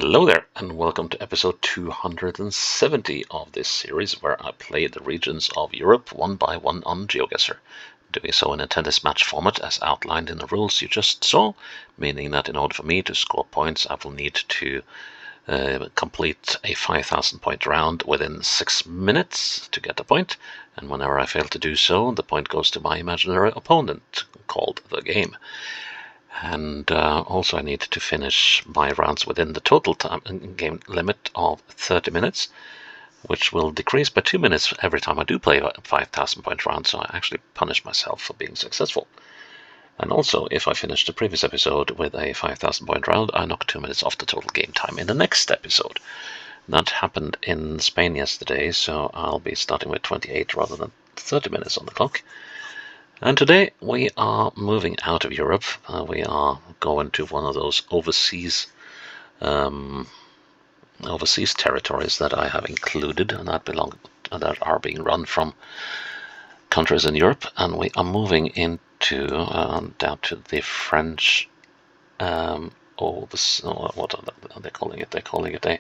Hello there, and welcome to episode 270 of this series where I play the regions of Europe one by one on GeoGuessr, doing so in a tennis match format as outlined in the rules you just saw, meaning that in order for me to score points I will need to complete a 5,000 point round within 6 minutes to get a point, and whenever I fail to do so, the point goes to my imaginary opponent, called the game. And also I need to finish my rounds within the total time game limit of 30 minutes, which will decrease by 2 minutes every time I do play a 5,000 point round, so I actually punish myself for being successful. And also, if I finish the previous episode with a 5,000 point round, I knock 2 minutes off the total game time in the next episode. That happened in Spain yesterday, so I'll be starting with 28 rather than 30 minutes on the clock. And today we are moving out of Europe. We are going to one of those overseas territories that I have included, and that are being run from countries in Europe. And we are moving into down to the French. What are they calling it? They're calling it a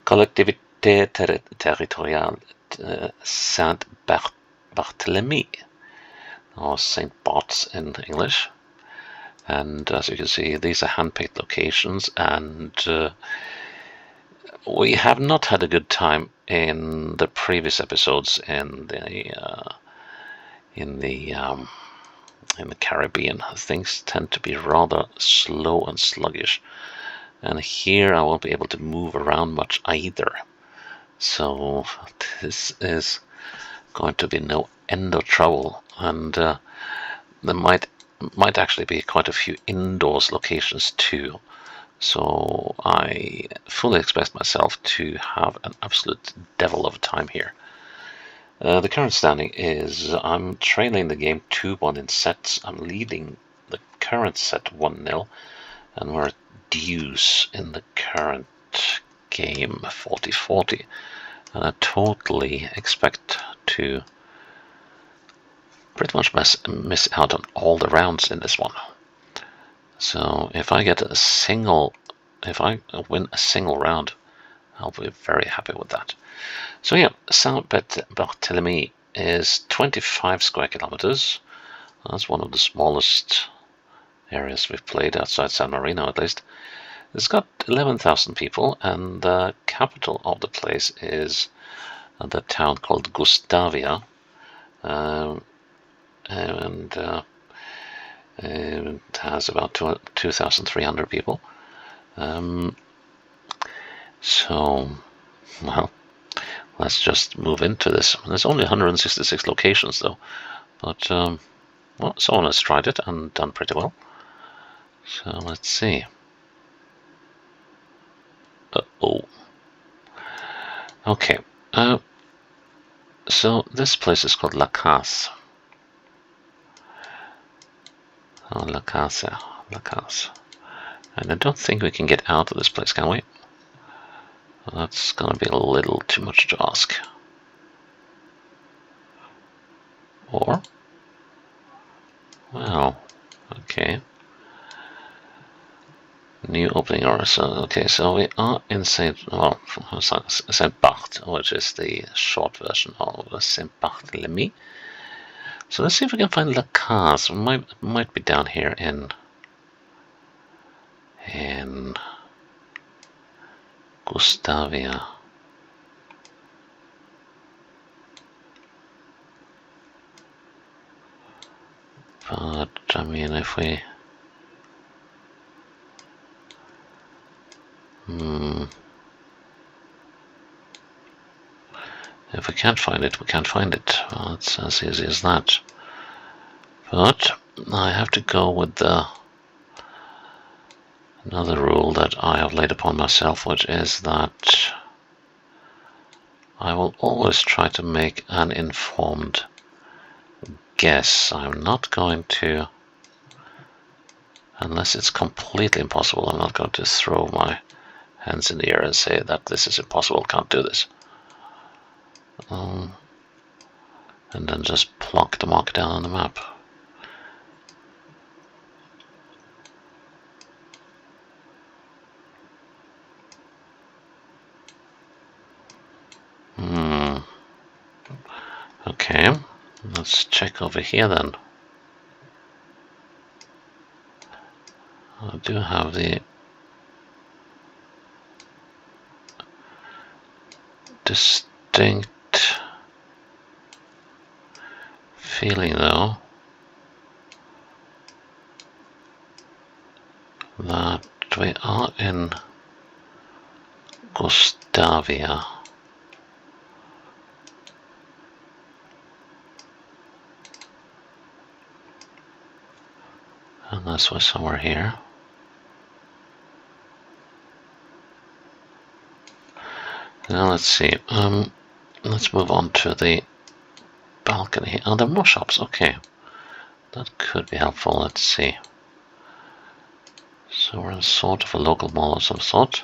Collectivité Territoriale Saint Barthélemy, or St. Bart's in English. And as you can see, these are hand-picked locations, and we have not had a good time in the previous episodes in the Caribbean. Things tend to be rather slow and sluggish, and here I won't be able to move around much either. So this is going to be no end of trouble, and there might actually be quite a few indoors locations too. So I fully expect myself to have an absolute devil of a time here. The current standing is I'm trailing the game 2-1 in sets. I'm leading the current set 1-0, and we're at deuce in the current game 40-40. And I totally expect to pretty much miss out on all the rounds in this one. So if I win a single round, I'll be very happy with that. So yeah, Saint Barthélemy is 25 square kilometers. That's one of the smallest areas we've played outside San Marino, at least. It's got 11,000 people, and the capital of the place is the town called Gustavia, and it has about 2,300 people. So, well, let's just move into this. There's only 166 locations though, but well, someone has tried it and done pretty well. So let's see. Okay. So this place is called La Casa. Oh, La Casa. And I don't think we can get out of this place, can we? Well, that's gonna be a little too much to ask. Or? Well, okay. New opening hours. Okay, so we are in Saint Barth, which is the short version of Saint Barthélemy. So let's see if we can find La Casa. Might be down here in Gustavia. But I mean, if we can't find it, we can't find it. Well, it's as easy as that. But I have to go with another rule that I have laid upon myself, which is that I will always try to make an informed guess. I'm not going to, unless it's completely impossible, I'm not going to throw my hands in the air and say that this is impossible, can't do this. And then just plonk the mark down on the map. Okay, let's check over here then. I do have the distinct feeling though that we are in Gustavia. Unless we're somewhere here. Now let's see. Let's move on to the balcony here. Oh, there are more shops. Okay, that could be helpful. Let's see. So we're in sort of a local mall of some sort.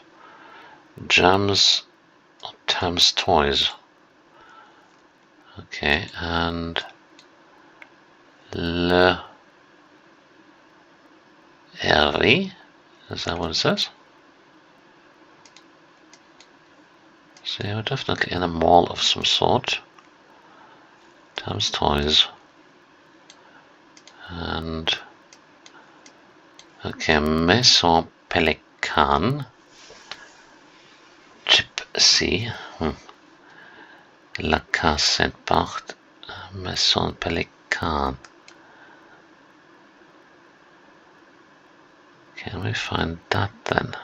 Gems, Thames Toys. Okay, and Le Hervé. Is that what it says? So we're definitely in a mall of some sort. Thames Toys. And okay, Maison Pelican. Gypsy. La Case Saint-Barth. Maison Pelican. Can we find that then?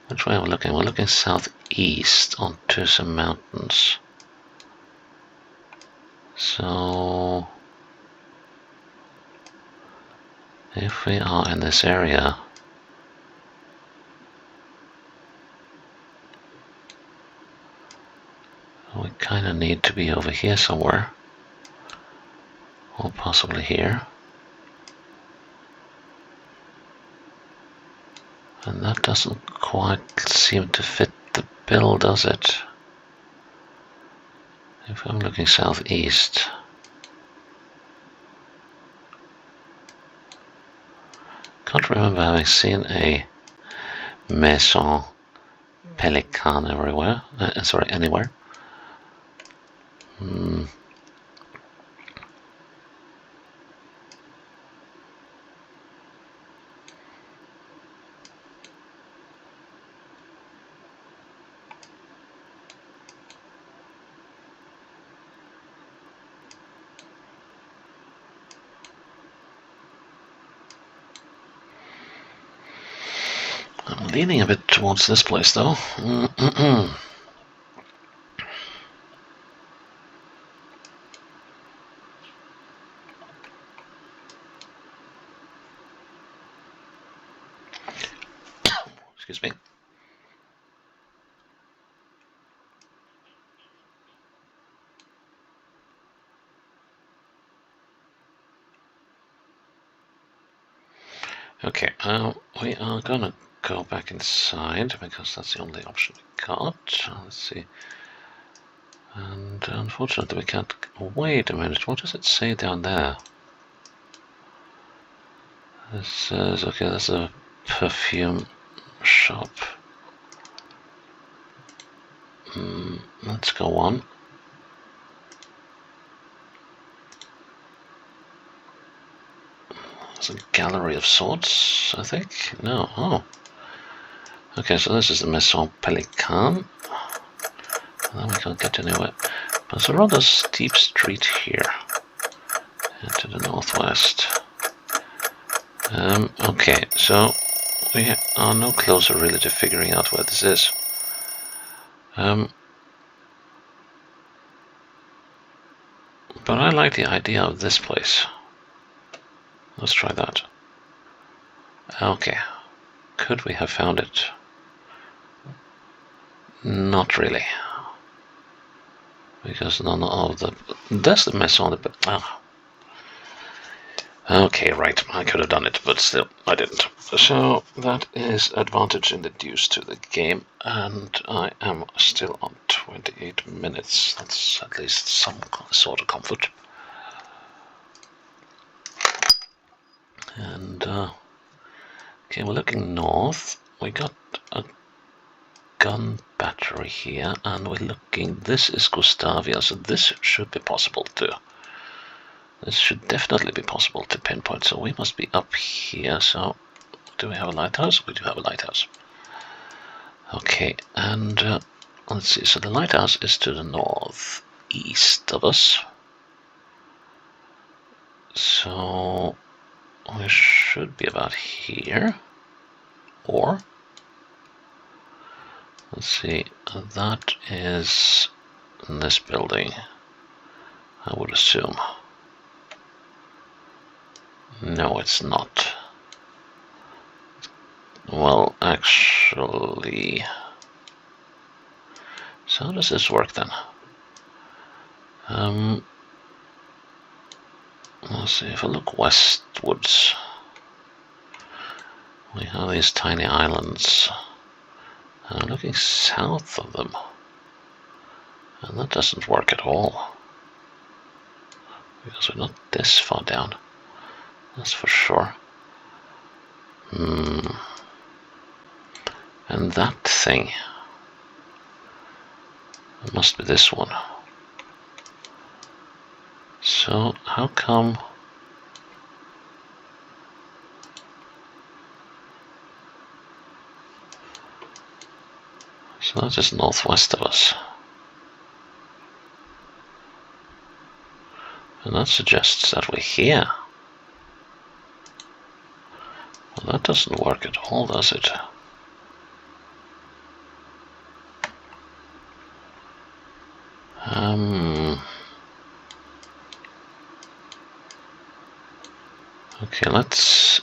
Which way are we looking? We're looking southeast onto some mountains. So if we are in this area, we kind of need to be over here somewhere, or possibly here. And that doesn't quite seem to fit the bill, does it? If I'm looking southeast. Can't remember having seen a Maison Pelican everywhere. Sorry, anywhere. I'm leaning a bit towards this place though. Excuse me. Okay, we are gonna go back inside because that's the only option we got. Let's see. And unfortunately we can't. Wait a minute, what does it say down there? It says, okay, that's a perfume shop. Let's go on. It's a gallery of sorts, I think. No, oh. Okay, so this is the Maison Pelican. And then we can't get anywhere. But it's a rather steep street here. To the northwest. Okay, so we are no closer really to figuring out where this is. But I like the idea of this place. Let's try that. Okay. Could we have found it? Not really. Because none of the... That's the mess on the... Oh. Okay, right. I could have done it, but still, I didn't. So that is advantage introduced to the game, and I am still on 28 minutes. That's at least some sort of comfort. And okay, we're looking north. We got a gun battery here, and we're looking. This is Gustavia, so this should be possible too. This should definitely be possible to pinpoint. So we must be up here. So do we have a lighthouse? We do have a lighthouse. Okay, and let's see. So the lighthouse is to the northeast of us. So we should be about here. Or let's see. That is in this building, I would assume. No, it's not. Well, actually, so how does this work then? Let's see, if I look westwards, we have these tiny islands. I'm looking south of them, and that doesn't work at all, because we're not this far down, that's for sure. And that thing, it must be this one. So how come? So that's just northwest of us. And that suggests that we're here. Well, that doesn't work at all, does it? Okay, let's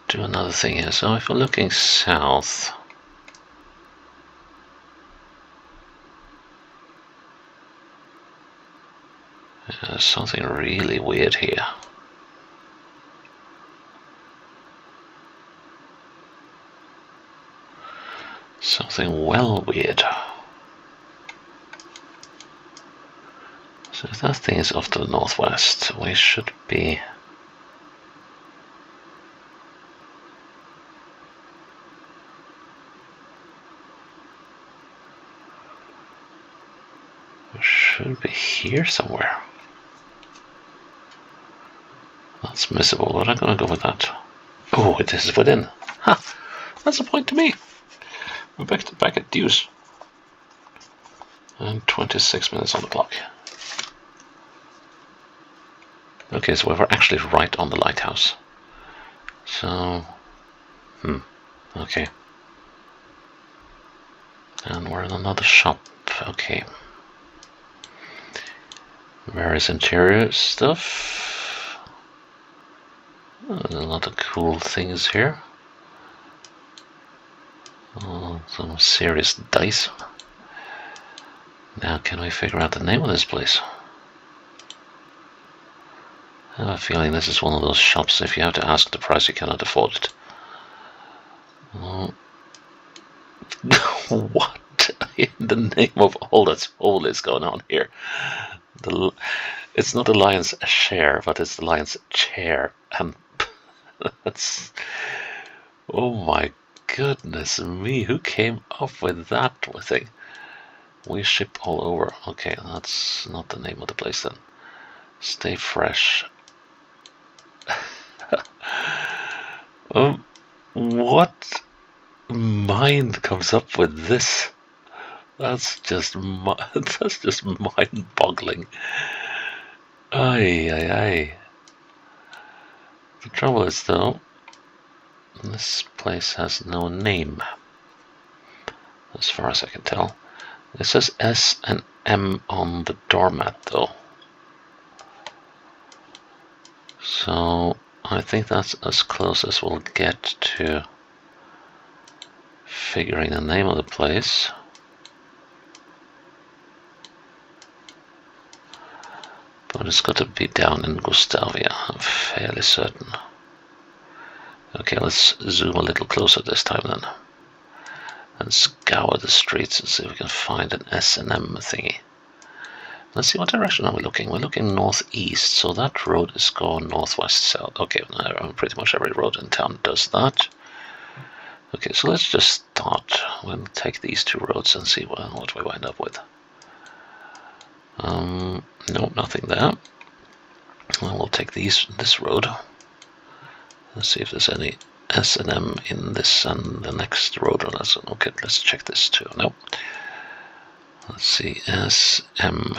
do another thing here. So if we're looking south, there's something really weird here. Something well weird. So if that thing is off to the northwest, we should be... should be here somewhere. That's missable, but I'm gonna go with that. Oh, it is within. Ha! That's a point to me. We're back at deuce. And 26 minutes on the clock. Okay, so we're actually right on the lighthouse. So, okay. And we're in another shop. Okay. Various interior stuff. Oh, there's a lot of cool things here. Oh, some serious dice. Now, can we figure out the name of this place? I have a feeling this is one of those shops, if you have to ask the price, you cannot afford it. Oh. What in the name of all that's holy is going on here? It's not the lion's share, but it's the lion's chair, and that's... Oh my goodness me, who came up with that thing? We ship all over. Okay, that's not the name of the place then. Stay fresh. What mind comes up with this? That's just mind-boggling. Aye. The trouble is, though, this place has no name, as far as I can tell. It says S and M on the doormat, though. So I think that's as close as we'll get to figuring the name of the place. But it's got to be down in Gustavia, I'm fairly certain. Okay, let's zoom a little closer this time then. And scour the streets and see if we can find an S&M thingy. Let's see, what direction are we looking? We're looking northeast, so that road is going northwest south. Okay, pretty much every road in town does that. Okay, so let's just start. We'll take these two roads and see what we wind up with. No, nothing there. Well, we'll take this road. Let's see if there's any S and M in this and the next road. Okay, let's check this too. No. Let's see, S, M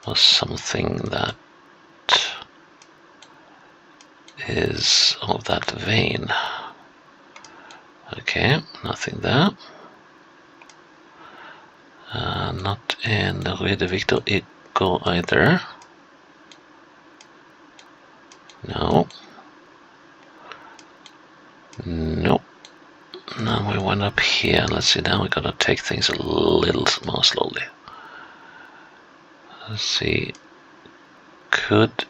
was something that is of that vein. Okay, nothing there. Not in the Rue de Victor Hugo either. No. Nope. Now we went up here. Let's see, now we gotta take things a little more slowly. Let's see. Could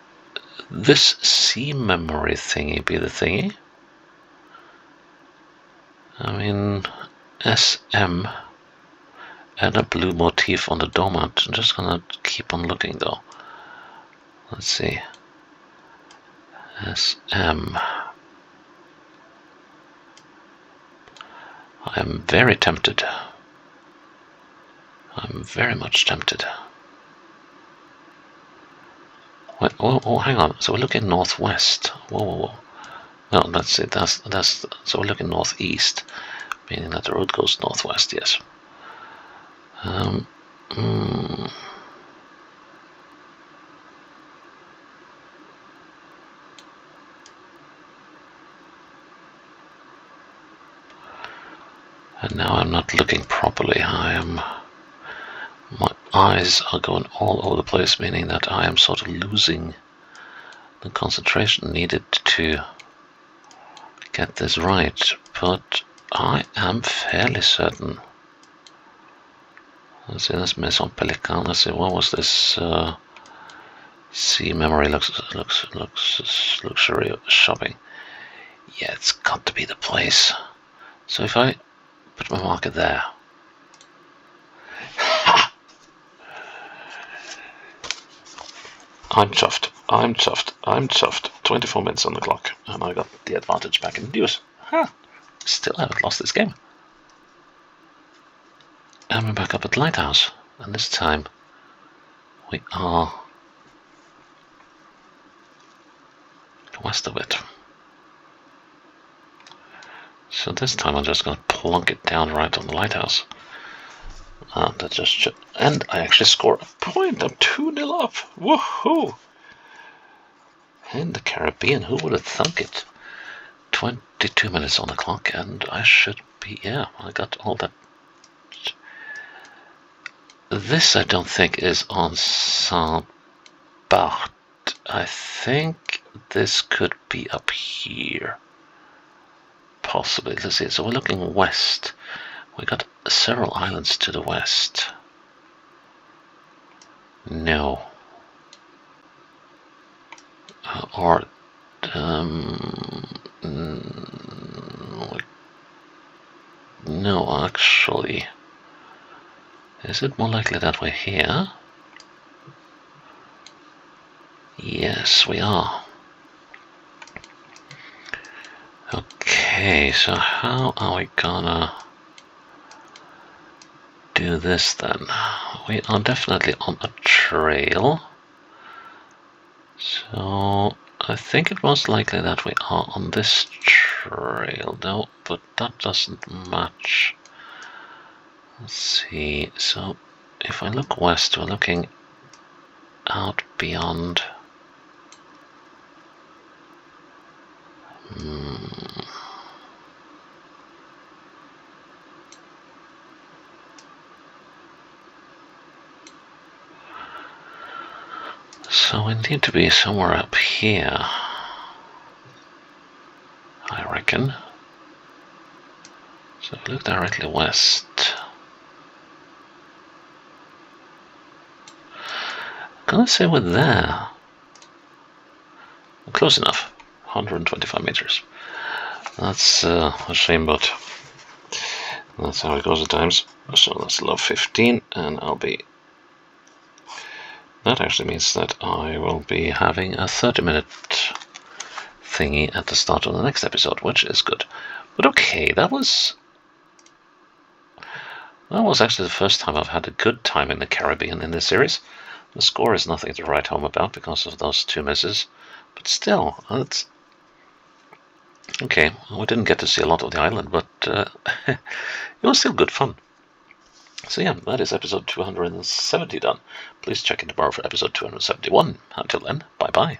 this C memory thingy be the thingy? I mean, SM and a blue motif on the doormat. I'm just gonna keep on looking though. Let's see. SM. I'm very tempted. I'm very much tempted. Wait, oh, hang on. So we're looking northwest. Whoa. No, that's it. That's so we're looking northeast, meaning that the road goes northwest. Yes. And now I'm not looking properly. My eyes are going all over the place, meaning that I am sort of losing the concentration needed to get this right. But I am fairly certain. Let's see, that's Maison Pelican. Let's see, what was this? C memory luxury shopping. Yeah, it's got to be the place. So if I put my marker there. Ha! I'm chuffed. 24 minutes on the clock, and I got the advantage back in use. Huh. Still haven't lost this game. And we're back up at the lighthouse, and this time we are west of it. So this time I'm just going to plunk it down right on the lighthouse. And I actually score a point. I'm 2-0 up. Woohoo! In the Caribbean, who would have thunk it? 22 minutes on the clock, and I should be, yeah, I got all that. This I don't think is on Saint-Barth. I think this could be up here. Possibly. Let's see. So we're looking west. We got several islands to the west. No. No, actually. Is it more likely that we're here? Yes, we are. Okay, so how are we gonna do this then? We are definitely on a trail. So I think it was likely that we are on this trail though, but that doesn't match. Let's see, so if I look west, we're looking out beyond. So we need to be somewhere up here, I reckon. So if we look directly west. I'm gonna say we're there. Close enough. 125 meters. That's a shame, but that's how it goes at times. So that's low 15, and I'll be. That actually means that I will be having a 30-minute thingy at the start of the next episode, which is good. But okay, that was actually the first time I've had a good time in the Caribbean in this series. The score is nothing to write home about because of those 2 misses, but still, it's okay. We didn't get to see a lot of the island, but it was still good fun. So yeah, that is episode 270 done. Please check in tomorrow for episode 271. Until then, bye-bye.